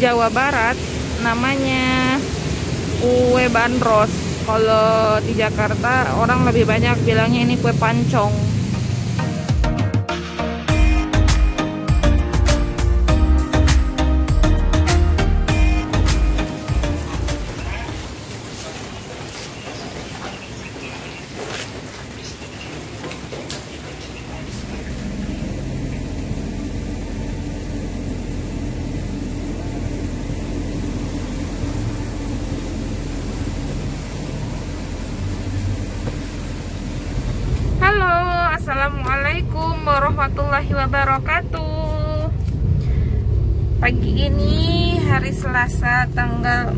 Jawa Barat namanya kue bandros. Kalau di Jakarta orang lebih banyak bilangnya ini kue pancong. Assalamualaikum warahmatullahi wabarakatuh. Pagi ini hari Selasa tanggal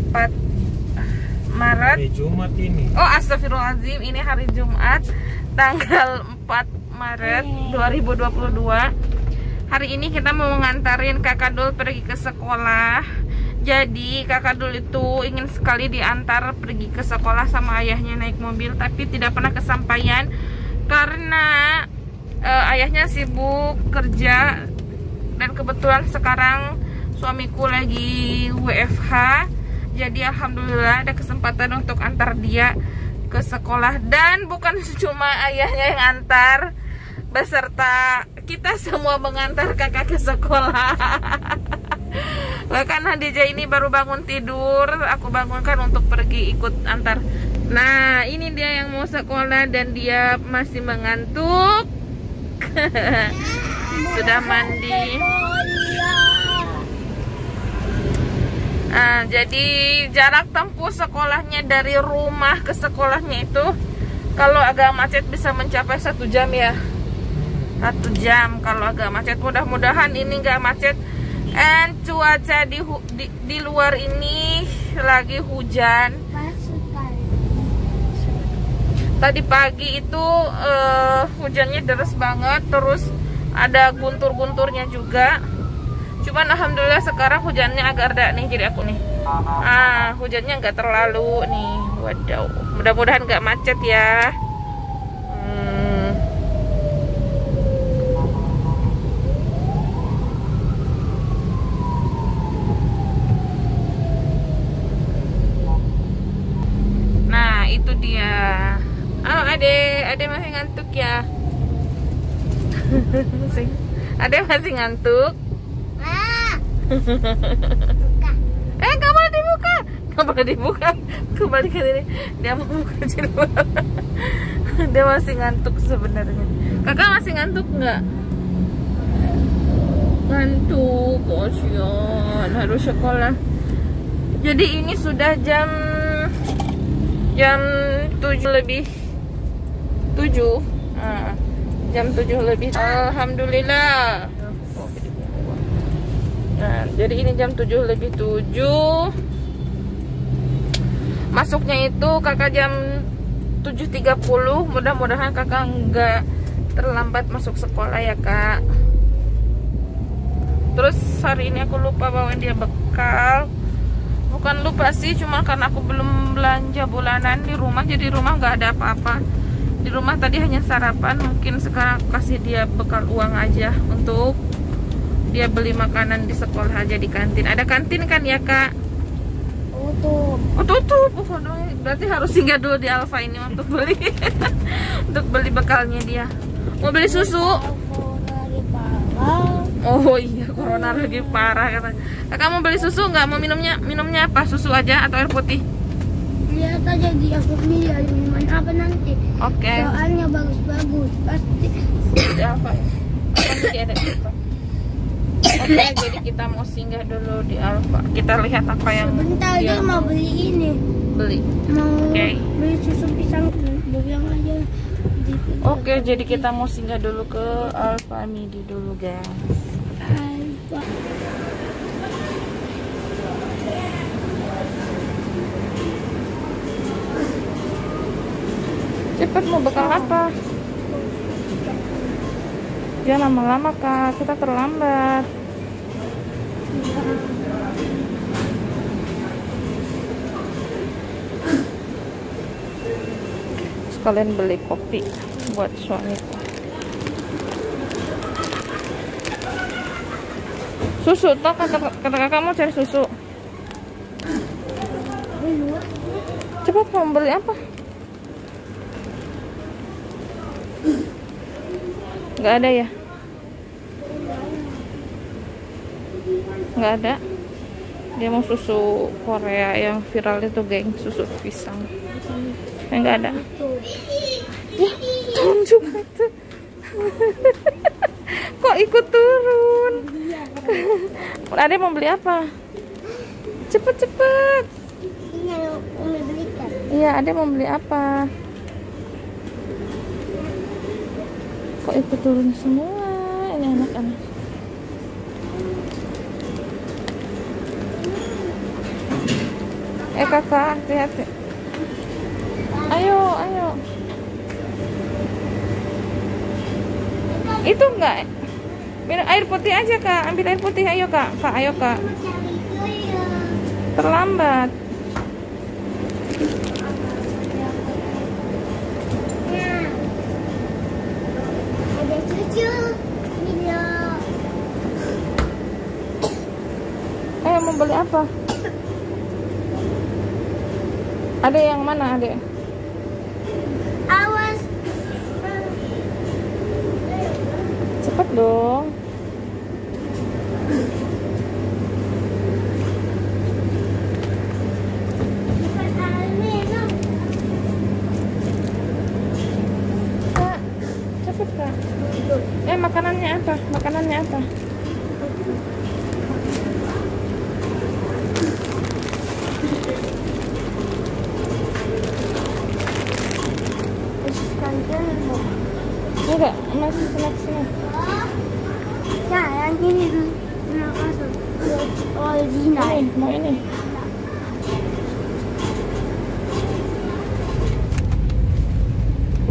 4 Maret. Hari Jumat ini. Oh, astagfirullahaladzim, ini hari Jumat tanggal 4 Maret 2022. Hari ini kita mau mengantarin Kakak Dul pergi ke sekolah. Jadi Kakak Dul itu ingin sekali diantar pergi ke sekolah sama ayahnya naik mobil, tapi tidak pernah kesampaian karena ayahnya sibuk kerja dan kebetulan sekarang suamiku lagi WFH. Jadi alhamdulillah ada kesempatan untuk antar dia ke sekolah, dan bukan cuma ayahnya yang antar, beserta kita semua mengantar kakak ke sekolah. Bahkan Hadijah ini baru bangun tidur, aku bangunkan untuk pergi ikut antar. Nah, ini dia yang mau sekolah dan dia masih mengantuk. Sudah mandi. Nah, jadi jarak tempuh sekolahnya dari rumah ke sekolahnya itu kalau agak macet bisa mencapai 1 jam ya. 1 jam kalau agak macet. Mudah-mudahan ini nggak macet. And cuaca di luar ini lagi hujan. Tadi pagi itu hujannya deras banget, terus ada guntur-gunturnya juga. Cuman alhamdulillah sekarang hujannya agak reda nih, jadi aku nih. Hujannya nggak terlalu nih. Waduh, mudah-mudahan nggak macet ya. Nah, itu dia. Oh, Ade masih ngantuk ya. Ade masih ngantuk. Gak boleh dibuka. Gak boleh dibuka. Kembali ke sini. Dia mau buka jilbab. Dia masih ngantuk sebenarnya. Kakak masih ngantuk nggak? Ngantuk, kasihan, harus sekolah. Jadi ini sudah jam 7 lebih 7. Jam 7 lebih. Alhamdulillah. Nah, jadi ini jam 7 lebih 7. Masuknya itu kakak jam 7.30. Mudah-mudahan kakak nggak terlambat masuk sekolah ya kak. Terus hari ini aku lupa bawa dia bekal. Bukan lupa sih, cuma karena aku belum belanja bulanan di rumah. Jadi rumah nggak ada apa-apa. Di rumah tadi hanya sarapan. Mungkin sekarang aku kasih dia bekal uang aja untuk dia beli makanan di sekolah aja di kantin. Ada kantin kan ya kak? Tutup. Oh tutup. Oh, berarti harus singgah dulu di Alfa ini untuk beli untuk beli bekalnya dia. Mau beli susu? Oh iya, corona lagi parah katanya. Kakak mau beli susu nggak? Mau minumnya apa? Susu aja atau air putih? Lihat aja di aku milih minuman apa nanti. Oke. Soalnya bagus-bagus pasti. Di Alfa ya? Masih ada di Alfa. Oke, jadi kita mau singgah dulu di Alfa. Kita lihat apa yang sebentar dia mau beli ini. Beli. Mau beli susu pisang. Bilang aja. Oke, jadi kita mau singgah dulu ke Alfa Midi dulu guys. Alfa. Cepet, mau bekal apa? Jangan lama-lama kak, kita terlambat. Sekalian beli kopi buat suamiku. Susu, toh kata kakak mau cari susu. Cepat mau beli apa? Nggak ada ya? Nggak ada. Dia mau susu Korea yang viral itu, geng, susu pisang. Nggak ada. Ya, turun juga tuh. Kok ikut turun? Ade mau beli apa? Cepet. Iya, Ade mau beli apa? Kok ikut turun semua ini anak-anak? Kakak, hati-hati. Ayo. Itu enggak? Minum air putih aja, Kak. Ambil air putih, ayo, Kak. Ayo, Kak. Terlambat. Ada cucu. Mau beli apa? Ada yang mana, Adek? Awas. Cepet dong. Kak, cepet, Kak. Makanannya apa? Enggak, masih snack. Ya, yang ini tuh. Original. Mau ini.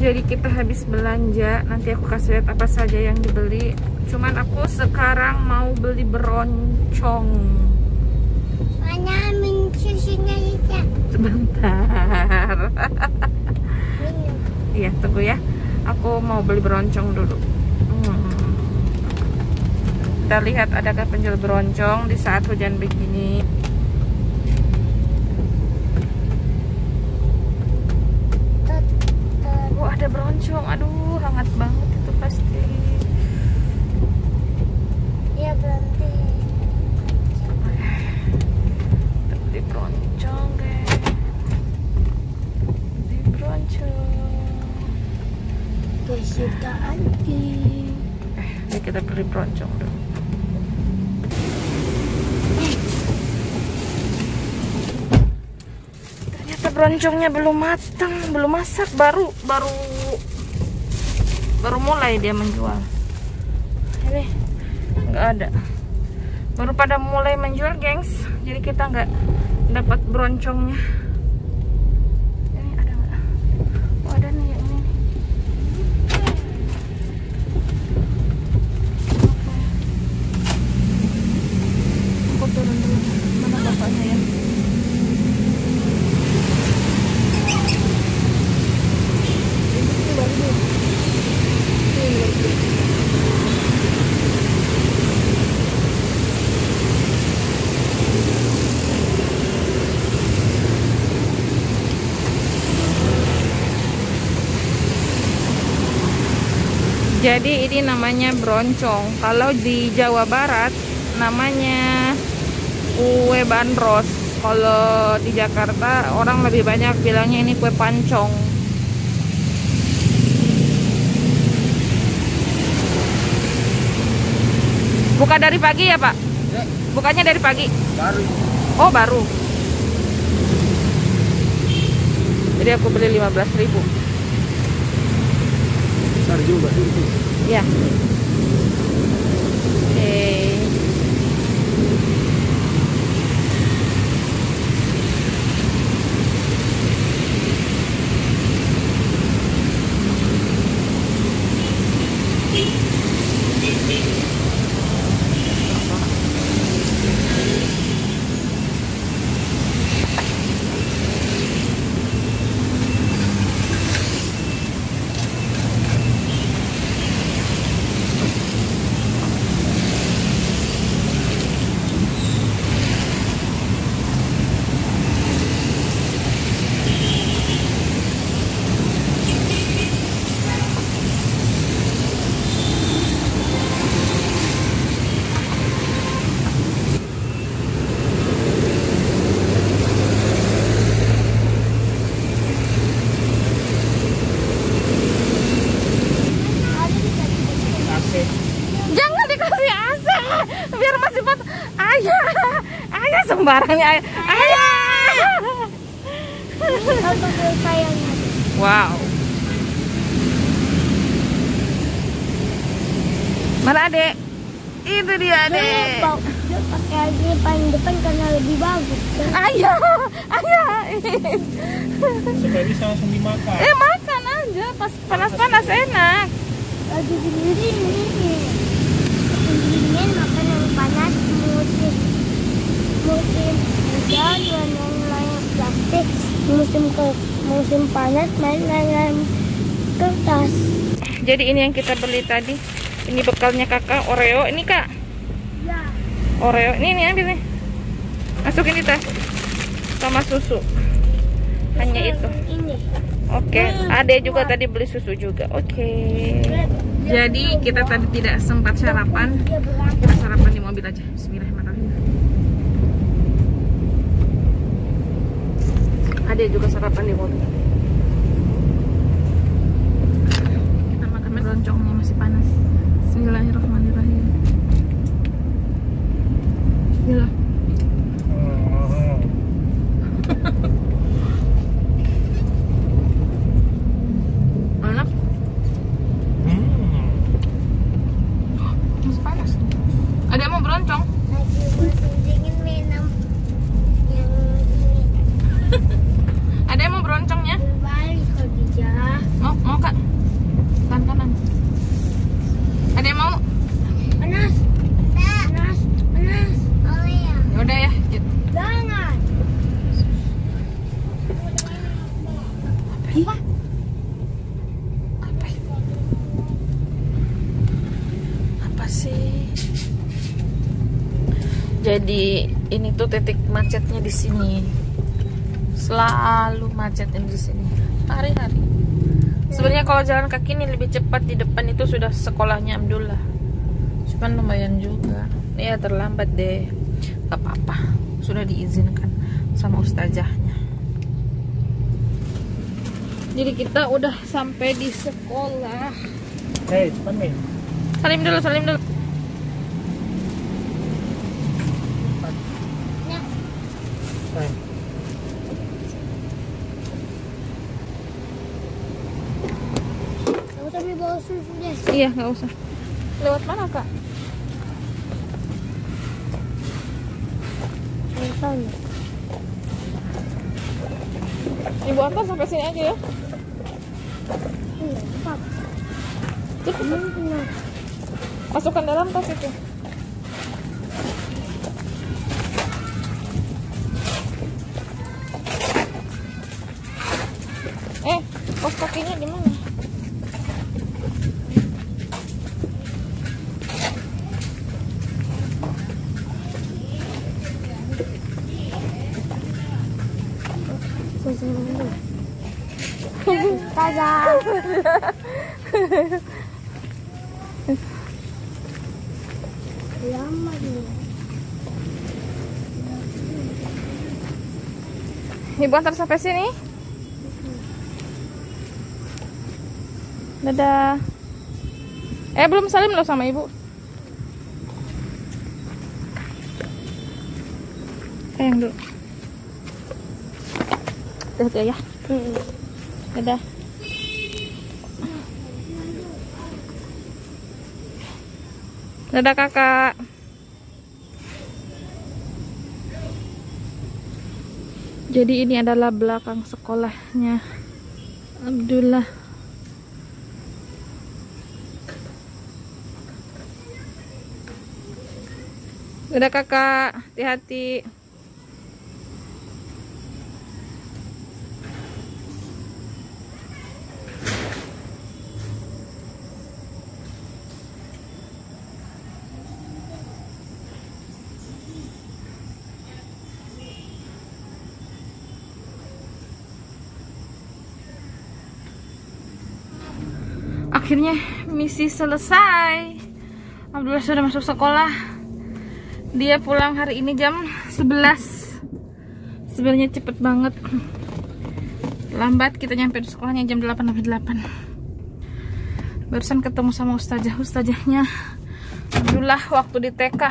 Jadi kita habis belanja. Nanti aku kasih lihat apa saja yang dibeli. Cuman aku sekarang mau beli beroncong. Mana susunya Lisa? Sebentar. Iya, tunggu ya. Aku mau beli beroncong dulu. Kita lihat adakah penjual beroncong di saat hujan begini. Ada beroncong. Aduh, hangat banget itu pasti. Iya, berhenti. Kita beli beroncong, guys. Beli beroncong. Kesukaan Ini kita beli beroncong dulu. Ternyata beroncongnya belum matang, belum masak, baru mulai dia menjual. Ini nggak ada, baru pada mulai menjual, gengs. Jadi kita nggak dapat beroncongnya. Ini ada nggak? Oh, ada nih yang ini. Aku turun dulu. Mana bapaknya ya? Jadi ini namanya beroncong. Kalau di Jawa Barat namanya kue bandros. Kalau di Jakarta orang lebih banyak bilangnya ini kue pancong. Buka dari pagi ya, Pak? Bukannya dari pagi? Baru. Oh, baru. Jadi aku beli 15.000. Besar juga itu. Ya. Oke. Ayah sembarangnya ayah. Aku sayangnya. Wow. Mana adek? Itu dia adek. Dia pakai ini paling depan karena lebih bagus. Ayah. Supaya bisa langsung dimakan. Makan aja pas panas-panas enak. Lagi dingin makan yang panas musim hujan mulai plastik musim panas main kertas. Jadi ini yang kita beli tadi. Ini bekalnya kakak Oreo. Ini kak Ya. Oreo. Ini ambil nih. Masukin di tas sama susu. Hanya itu. Ini. Oke, Ade juga tadi beli susu juga. Oke. Jadi kita tadi tidak sempat sarapan. Kita sarapan di mobil aja. Bismillahirrahmanirrahim. Ade juga sarapan di mobil. Kita makan meloncongnya masih panas. Bismillahirrahmanirrahim. Bismillah. Enak. Masih panas. Ada yang mau beroncong? Lagi musim dingin minum yang ini. Ada yang mau beroncongnya? Berbalik Khadijah. Mau kak? Kanan. Ada yang mau? Panas. Oh iya. Yaudah ya. Jangan. Apa? Apa itu? Apa sih? Jadi ini tuh titik macetnya di sini. Selalu macetnya di sini. Hari-hari. Sebenarnya kalau jalan kaki ini lebih cepat, di depan itu sudah sekolahnya Abdullah. Cuman lumayan juga. Ya terlambat deh. Gak apa-apa. Sudah diizinkan sama ustazahnya. Jadi kita udah sampai di sekolah. Hei, cepat nih. Salim dulu. Nah. Kamu tapi bawa susu deh. Iya, nggak usah. Lewat mana kak? Sana. Ibu antar sampai sini aja ya. Iya, cepat. Cepet. Benar. Masukkan dalam tas itu. Kos kakinya di mana? Dadah. Lama nih. Ibu antar sampai sini. Dadah. Belum salim loh sama ibu. Yang dulu. Dadah ya. Dadah. Dadah kakak. Jadi ini adalah belakang sekolahnya Abdullah. Dadah kakak, hati-hati. Akhirnya misi selesai. Abdullah sudah masuk sekolah. Dia pulang hari ini jam 11. Sebenarnya cepet banget. Lambat kita nyampe di sekolahnya jam 8:08. Barusan ketemu sama ustazahnya Abdullah waktu di TK.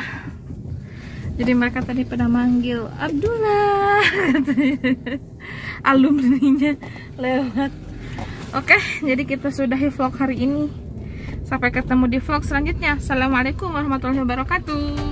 Jadi mereka tadi pada manggil Abdullah. Alumninya lewat. Oke, jadi kita sudahi vlog hari ini. Sampai ketemu di vlog selanjutnya. Assalamualaikum warahmatullahi wabarakatuh.